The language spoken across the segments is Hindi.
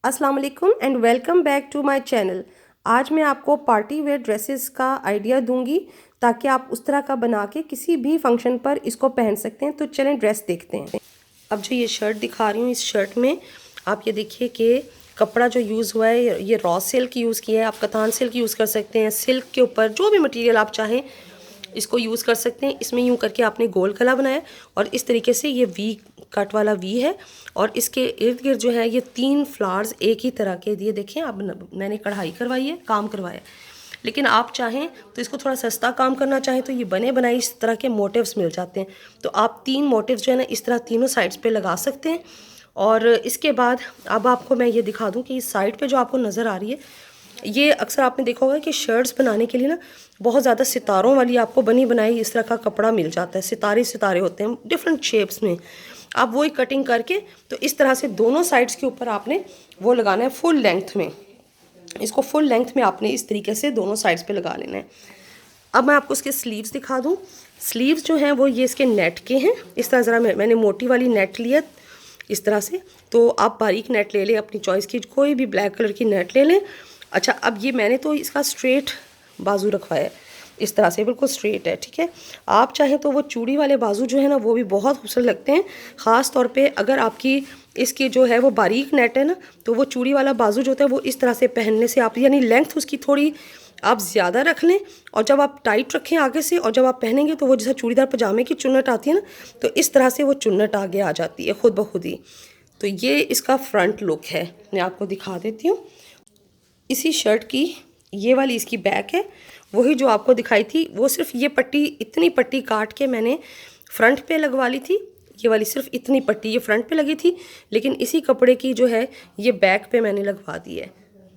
अस्सलाम वालेकुम and welcome back to my channel. आज मैं आपको पार्टी वेयर ड्रेसेस का आइडिया दूंगी ताकि आप उस तरह का बना के किसी भी फंक्शन पर इसको पहन सकते हैं। तो चलें ड्रेस देखते हैं। अब जो ये शर्ट दिखा रही हूँ, इस शर्ट में आप ये देखिए कि कपड़ा जो यूज़ हुआ है ये रॉ सिल्क यूज़ किया है। आप कतान सिल्क यूज़ कर सकते हैं, सिल्क के ऊपर जो भी मटेरियल आप चाहें इसको यूज़ कर सकते हैं। इसमें यूँ करके आपने गोल गला बनाया और इस तरीके से ये वी कट वाला वी है और इसके इर्द गिर्द जो है ये 3 फ्लावर्स एक ही तरह के दिए। देखें, अब मैंने कढ़ाई करवाई है, काम करवाया है, लेकिन आप चाहें तो इसको थोड़ा सस्ता काम करना चाहें तो ये बने बनाए इस तरह के मोटिव्स मिल जाते हैं। तो आप 3 मोटिव्स जो है ना इस तरह तीनों साइड्स पे लगा सकते हैं। और इसके बाद अब आपको मैं ये दिखा दूँ कि इस साइड पे जो आपको नज़र आ रही है, ये अक्सर आपने देखा होगा कि शर्ट्स बनाने के लिए ना बहुत ज़्यादा सितारों वाली आपको बनी बनाई इस तरह का कपड़ा मिल जाता है। सितारे सितारे होते हैं डिफरेंट शेप्स में। आप वही कटिंग करके तो इस तरह से दोनों साइड्स के ऊपर आपने वो लगाना है फुल लेंथ में। इसको फुल लेंथ में आपने इस तरीके से दोनों साइड्स पे लगा लेना है। अब मैं आपको इसके स्लीव्स दिखा दूँ। स्लीव्स जो हैं वो ये इसके नेट के हैं। इस तरह ज़रा मैंने मोटी वाली नेट लिया इस तरह से, तो आप बारीक नेट ले लें अपनी चॉइस की, कोई भी ब्लैक कलर की नेट ले लें। अच्छा, अब ये मैंने तो इसका स्ट्रेट बाजू रखवाया है, इस तरह से बिल्कुल स्ट्रेट है, ठीक है। आप चाहें तो वो चूड़ी वाले बाजू जो है ना वो भी बहुत खूबसूरत लगते हैं। ख़ास तौर पे अगर आपकी इसकी जो है वो बारीक नेट है ना, तो वो चूड़ी वाला बाजू जो होता है वो इस तरह से पहनने से आप यानी लेंथ उसकी थोड़ी आप ज़्यादा रख लें और जब आप टाइट रखें आगे से और जब आप पहनेंगे तो वो जैसा चूड़ीदार पजामे की चुन्नट आती है ना, तो इस तरह से वो चुन्नट आगे आ जाती है खुद ब खुद ही। तो ये इसका फ्रंट लुक है, मैं आपको दिखा देती हूँ। इसी शर्ट की ये वाली इसकी बैक है, वही जो आपको दिखाई थी। वो सिर्फ ये पट्टी, इतनी पट्टी काट के मैंने फ्रंट पे लगवा ली थी। ये वाली सिर्फ इतनी पट्टी ये फ्रंट पे लगी थी, लेकिन इसी कपड़े की जो है ये बैक पे मैंने लगवा दी है।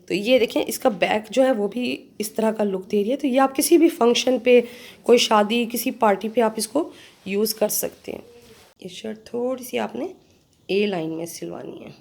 तो ये देखें, इसका बैक जो है वो भी इस तरह का लुक दे रही है। तो ये आप किसी भी फंक्शन पे, कोई शादी, किसी पार्टी पे आप इसको यूज़ कर सकते हैं। ये शर्ट थोड़ी सी आपने ए लाइन में सिलवानी है।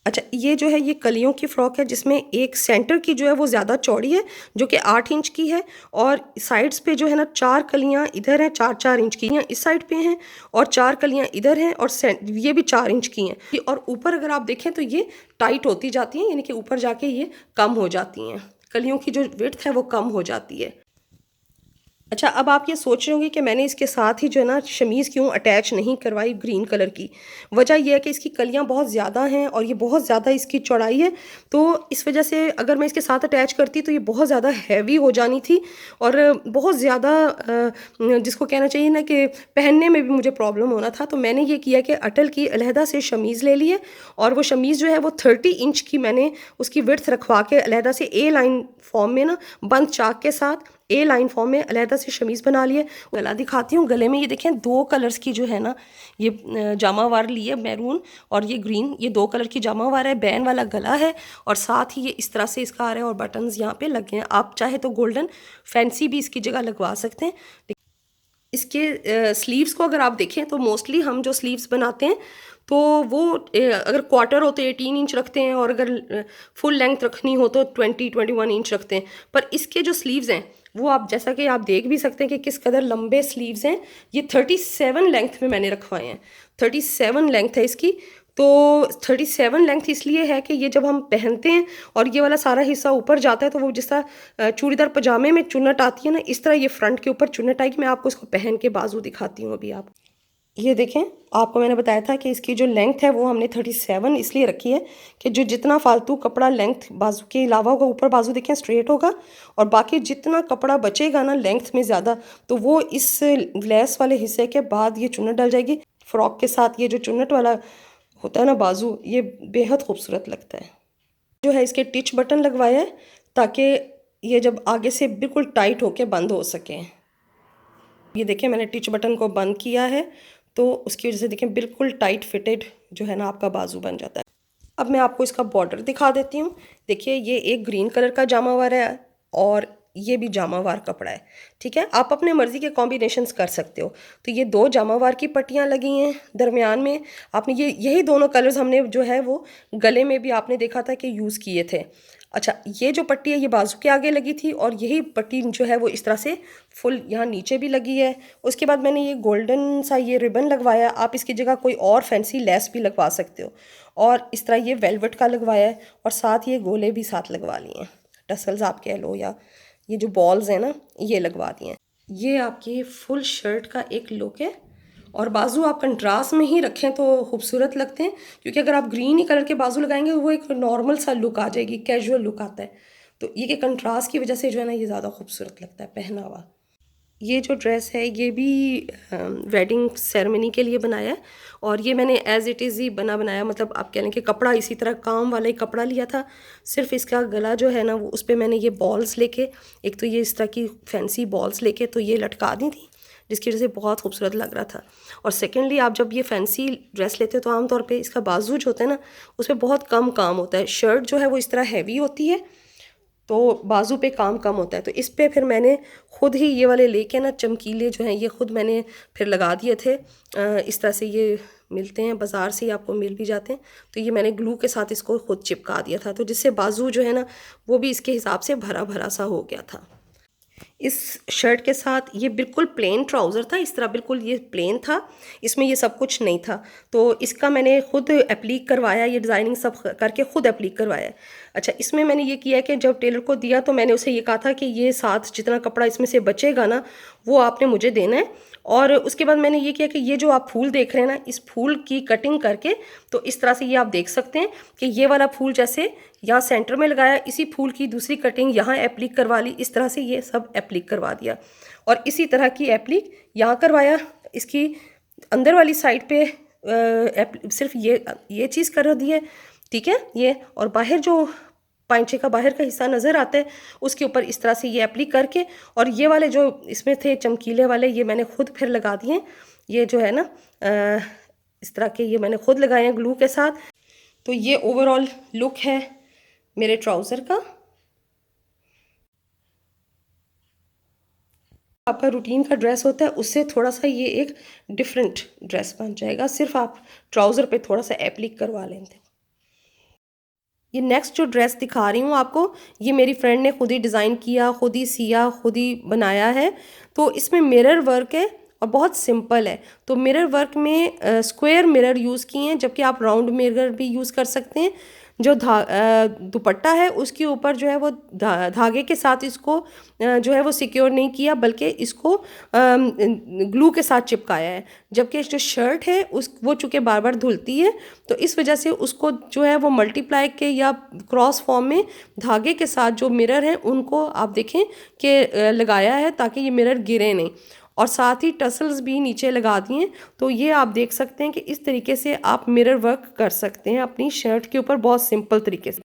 अच्छा, ये जो है ये कलियों की फ़्रॉक है जिसमें एक सेंटर की जो है वो ज़्यादा चौड़ी है जो कि 8 इंच की है और साइड्स पे जो है ना 4 कलियाँ इधर हैं, 4-4 इंच की इस साइड पे हैं और 4 कलियाँ इधर हैं और ये भी 4 इंच की हैं। और ऊपर अगर आप देखें तो ये टाइट होती जाती हैं, यानी कि ऊपर जाके ये कम हो जाती हैं। कलियों की जो विड्थ है वो कम हो जाती है। अच्छा, अब आप ये सोच रहे होंगे कि मैंने इसके साथ ही जो है ना शमीज़ क्यों अटैच नहीं करवाई ग्रीन कलर की। वजह यह है कि इसकी कलियां बहुत ज़्यादा हैं और ये बहुत ज़्यादा इसकी चौड़ाई है, तो इस वजह से अगर मैं इसके साथ अटैच करती तो ये बहुत ज़्यादा हैवी हो जानी थी और बहुत ज़्यादा जिसको कहना चाहिए ना कि पहनने में भी मुझे प्रॉब्लम होना था। तो मैंने ये किया कि अटल की अलहदा से शमीज़ ले ली है और वो शमीज़ जो है वो 30 इंच की मैंने उसकी विड्थ रखवा के अलहदा से ए लाइन फॉर्म में ना बंद चाक के साथ ए लाइन फॉर्म में अलहदा से शमीज़ बना लिए। गला दिखाती हूँ। गले में ये देखें 2 कलर्स की जो है ना ये जामावार ली है, मैरून और ये ग्रीन, ये 2 कलर की जामावार है। बैन वाला गला है और साथ ही ये इस तरह से इसका आ रहा है और बटन्स यहाँ पे लगे हैं। आप चाहे तो गोल्डन फैंसी भी इसकी जगह लगवा सकते हैं। इसके स्लीव्स को अगर आप देखें तो मोस्टली हम जो स्लीव्स बनाते हैं तो वो अगर क्वार्टर हो तो 18 इंच रखते हैं और अगर फुल लेंथ रखनी हो तो 20-21 इंच रखते हैं। पर इसके जो स्लीव्स हैं वो आप जैसा कि आप देख भी सकते हैं कि किस कदर लंबे स्लीव्स हैं। ये 37 लेंथ में मैंने रखवाए हैं। 37 लेंथ है इसकी। तो 37 लेंथ इसलिए है कि ये जब हम पहनते हैं और ये वाला सारा हिस्सा ऊपर जाता है तो वो जिस तरह चूड़ीदार पजामे में चुन्नट आती है ना, इस तरह ये फ्रंट के ऊपर चुन्नट आएगी। मैं आपको इसको पहन के बाजू दिखाती हूँ अभी। आप ये देखें, आपको मैंने बताया था कि इसकी जो लेंथ है वो हमने 37 इसलिए रखी है कि जो जितना फालतू कपड़ा लेंथ बाजू के अलावा होगा, ऊपर बाजू देखें स्ट्रेट होगा और बाकी जितना कपड़ा बचेगा ना लेंथ में ज़्यादा, तो वो इस लेस वाले हिस्से के बाद ये चुन्नट डल जाएगी। फ्रॉक के साथ ये जो चुन्नट वाला होता है ना बाजू, ये बेहद खूबसूरत लगता है। जो है इसके टिच बटन लगवाया है ताकि ये जब आगे से बिल्कुल टाइट होके बंद हो सके। ये देखें, मैंने टिच बटन को बंद किया है तो उसकी वजह से देखें बिल्कुल टाइट फिटेड जो है ना आपका बाजू बन जाता है। अब मैं आपको इसका बॉर्डर दिखा देती हूँ। देखिए, ये एक ग्रीन कलर का जामावार है और ये भी जामावार कपड़ा है, ठीक है। आप अपने मर्ज़ी के कॉम्बिनेशंस कर सकते हो। तो ये 2 जामावार की पट्टियाँ लगी हैं दरमियान में। आपने यही दोनों कलर्स हमने जो है वो गले में भी आपने देखा था कि यूज़ किए थे। अच्छा, ये जो पट्टी है ये बाजू के आगे लगी थी और यही पट्टी जो है वो इस तरह से फुल यहाँ नीचे भी लगी है। उसके बाद मैंने ये गोल्डन सा ये रिबन लगवाया, आप इसकी जगह कोई और फैंसी लेस भी लगवा सकते हो। और इस तरह ये वेलवेट का लगवाया है और साथ ये गोले भी साथ लगवा लिए हैं, टसल्स आप कह लो, या ये जो बॉल्स हैं ना ये लगवा दिए हैं। ये आपकी फुल शर्ट का एक लुक है और बाजू आप कंट्रास्ट में ही रखें तो खूबसूरत लगते हैं, क्योंकि अगर आप ग्रीन ही कलर के बाजू लगाएंगे वो एक नॉर्मल सा लुक आ जाएगी, कैजुअल लुक आता है। तो ये कि कंट्रास्ट की वजह से जो है ना ये ज़्यादा खूबसूरत लगता है पहना हुआ। ये जो ड्रेस है ये भी वेडिंग सेरेमनी के लिए बनाया है और ये मैंने एज़ इट इज़ ही बनाया, मतलब आप कह लें कि कपड़ा इसी तरह काम वाला ही कपड़ा लिया था, सिर्फ इसका गला जो है ना वो उस पर मैंने ये बॉल्स लेके, एक तो ये इस तरह की फैंसी बॉल्स लेके तो ये लटका दी थी, जिसकी वजह से बहुत खूबसूरत लग रहा था। और सेकेंडली आप जब ये फैंसी ड्रेस लेते हो तो आमतौर पे इसका बाजू जो होता है ना उस पर बहुत कम काम होता है, शर्ट जो है वो इस तरह हैवी होती है तो बाजू पे काम कम होता है। तो इस पे फिर मैंने खुद ही ये वाले लेके ना चमकीले जो हैं ये खुद मैंने फिर लगा दिए थे। इस तरह से ये मिलते हैं बाज़ार से ही, आपको मिल भी जाते हैं। तो ये मैंने ग्लू के साथ इसको खुद चिपका दिया था, तो जिससे बाजू जो है ना वो भी इसके हिसाब से भरा भरा सा हो गया था। इस शर्ट के साथ ये बिल्कुल प्लेन ट्राउज़र था, इस तरह बिल्कुल ये प्लेन था, इसमें ये सब कुछ नहीं था। तो इसका मैंने खुद एप्लीक करवाया, ये डिज़ाइनिंग सब करके खुद एप्लीक करवाया। अच्छा, इसमें मैंने ये किया कि जब टेलर को दिया तो मैंने उसे ये कहा था कि ये साथ जितना कपड़ा इसमें से बचेगा ना वो आपने मुझे देना है। और उसके बाद मैंने ये किया कि ये जो आप फूल देख रहे हैं ना इस फूल की कटिंग करके, तो इस तरह से ये आप देख सकते हैं कि ये वाला फूल जैसे यहाँ सेंटर में लगाया, इसी फूल की दूसरी कटिंग यहाँ एप्लीक करवा ली, इस तरह से ये सब एप्लीक करवा दिया। और इसी तरह की एप्लीक यहाँ करवाया, इसकी अंदर वाली साइड पे सिर्फ ये चीज़ कर दी है, ठीक है ये। और बाहर जो पाइंचे का बाहर का हिस्सा नज़र आता है उसके ऊपर इस तरह से ये एप्लीक करके, और ये वाले जो इसमें थे चमकीले वाले ये मैंने खुद फिर लगा दिए। ये जो है ना इस तरह के ये मैंने खुद लगाए हैं ग्लू के साथ। तो ये ओवरऑल लुक है मेरे ट्राउज़र का। आपका रूटीन का ड्रेस होता है उससे थोड़ा सा ये एक डिफरेंट ड्रेस बन जाएगा, सिर्फ आप ट्राउज़र पे थोड़ा सा एप्लीक करवा लेते। ये नेक्स्ट जो ड्रेस दिखा रही हूँ आपको, ये मेरी फ्रेंड ने खुद ही डिज़ाइन किया, खुद ही सिया, खुद ही बनाया है। तो इसमें मिरर वर्क है और बहुत सिंपल है। तो मिरर वर्क में स्क्वायर मिरर यूज़ किए हैं, जबकि आप राउंड मिरर भी यूज़ कर सकते हैं। जो दुपट्टा है उसके ऊपर जो है वो धागे के साथ इसको जो है वो सिक्योर नहीं किया, बल्कि इसको ग्लू के साथ चिपकाया है। जबकि जो शर्ट है उस वो चूँकि बार बार धुलती है तो इस वजह से उसको जो है वो मल्टीप्लाई के या क्रॉस फॉर्म में धागे के साथ जो मिरर हैं उनको आप देखें कि लगाया है ताकि ये मिरर गिरे नहीं। और साथ ही टसल्स भी नीचे लगा दिए। तो ये आप देख सकते हैं कि इस तरीके से आप मिरर वर्क कर सकते हैं अपनी शर्ट के ऊपर बहुत सिंपल तरीके से।